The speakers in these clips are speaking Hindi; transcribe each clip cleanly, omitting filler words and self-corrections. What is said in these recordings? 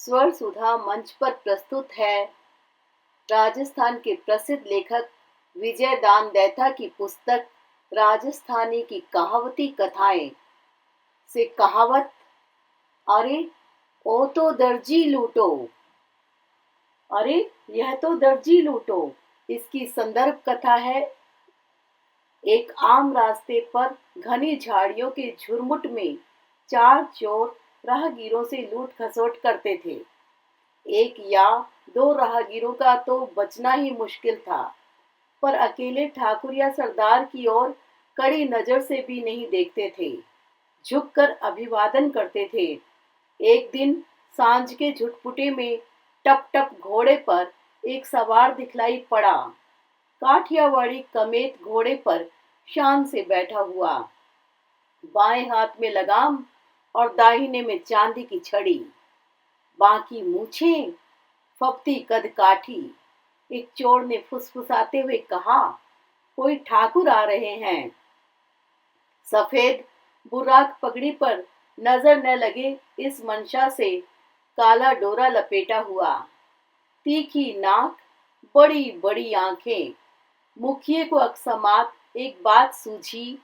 स्वर सुधा मंच पर प्रस्तुत है राजस्थान के प्रसिद्ध लेखक विजय दान दैथा की पुस्तक राजस्थानी की कहावती कथाएं से कहावत। अरे ओ तो दर्जी लूटो। अरे यह तो दर्जी लूटो। इसकी संदर्भ कथा है। एक आम रास्ते पर घनी झाड़ियों के झुरमुट में चार चोर राहगीरों से लूट खसोट करते थे। एक या दो राहगीरों का तो बचना ही मुश्किल था, पर अकेले ठाकुर या सरदार की ओर कड़ी नजर से भी नहीं देखते थे, झुककर अभिवादन करते थे। एक दिन सांझ के झुटपुटे में टप टप घोड़े पर एक सवार दिखलाई पड़ा। काठियावाड़ी कमेत घोड़े पर शान से बैठा हुआ, बाएं हाथ में लगाम और दाहिने में चांदी की छड़ी, बाकी मूछें, फपती कद काठी। एक चोर ने फुसफुसाते हुए कहा, कोई ठाकुर आ रहे हैं। सफेद बुर्राक पगड़ी पर नजर न लगे इस मंशा से काला डोरा लपेटा हुआ, तीखी नाक, बड़ी बड़ी आंखें। मुखिए को अकस्मात एक बात सूझी।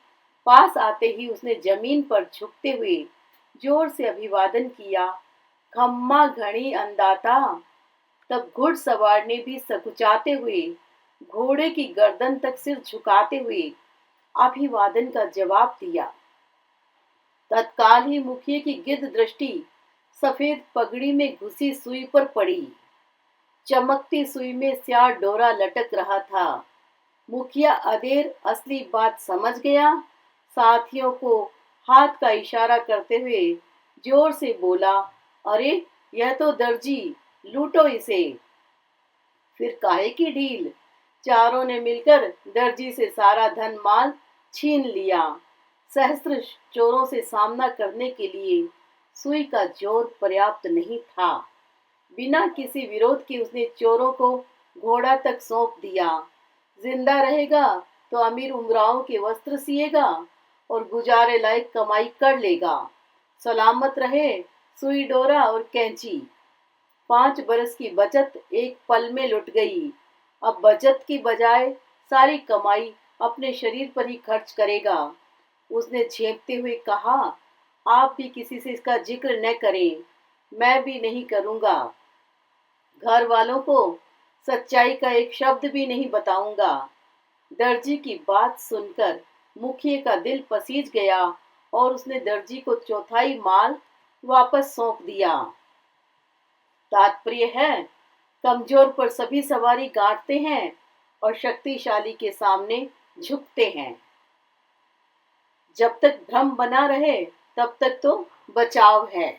पास आते ही उसने जमीन पर झुकते हुए जोर से अभिवादन किया, खम्मा घड़ी अंदाता। तब घुड़सवार ने भी सकुचाते हुए घोड़े की गर्दन तक सिर झुकाते हुए अभिवादन का जवाब दिया। तत्काल ही मुखिए की गिद्ध दृष्टि सफेद पगड़ी में घुसी सुई पर पड़ी। चमकती सुई में स्याह डोरा लटक रहा था। मुखिया अधेर असली बात समझ गया। साथियों को हाथ का इशारा करते हुए जोर से बोला, अरे यह तो दर्जी, लूटो इसे। फिर काहे की ढील। चारों ने मिलकर दर्जी से सारा धन माल छीन लिया। सहस्त्र चोरों से सामना करने के लिए सुई का जोर पर्याप्त नहीं था। बिना किसी विरोध के उसने चोरों को घोड़ा तक सौंप दिया। जिंदा रहेगा तो अमीर उमरावों के वस्त्र सिएगा और गुजारे लायक कमाई कर लेगा। सलामत रहे सुई डोरा और कैंची। 5 बरस की बचत एक पल में लुट गई। अब बचत की बजाय सारी कमाई अपने शरीर पर ही खर्च करेगा। उसने झेंपते हुए कहा, आप भी किसी से इसका जिक्र न करें, मैं भी नहीं करूंगा। घर वालों को सच्चाई का एक शब्द भी नहीं बताऊंगा। दर्जी की बात सुनकर मुखिए का दिल पसीज गया और उसने दर्जी को चौथाई माल वापस सौंप दिया। तात्पर्य है, कमजोर पर सभी सवारी गांठते हैं और शक्तिशाली के सामने झुकते हैं। जब तक भ्रम बना रहे तब तक तो बचाव है।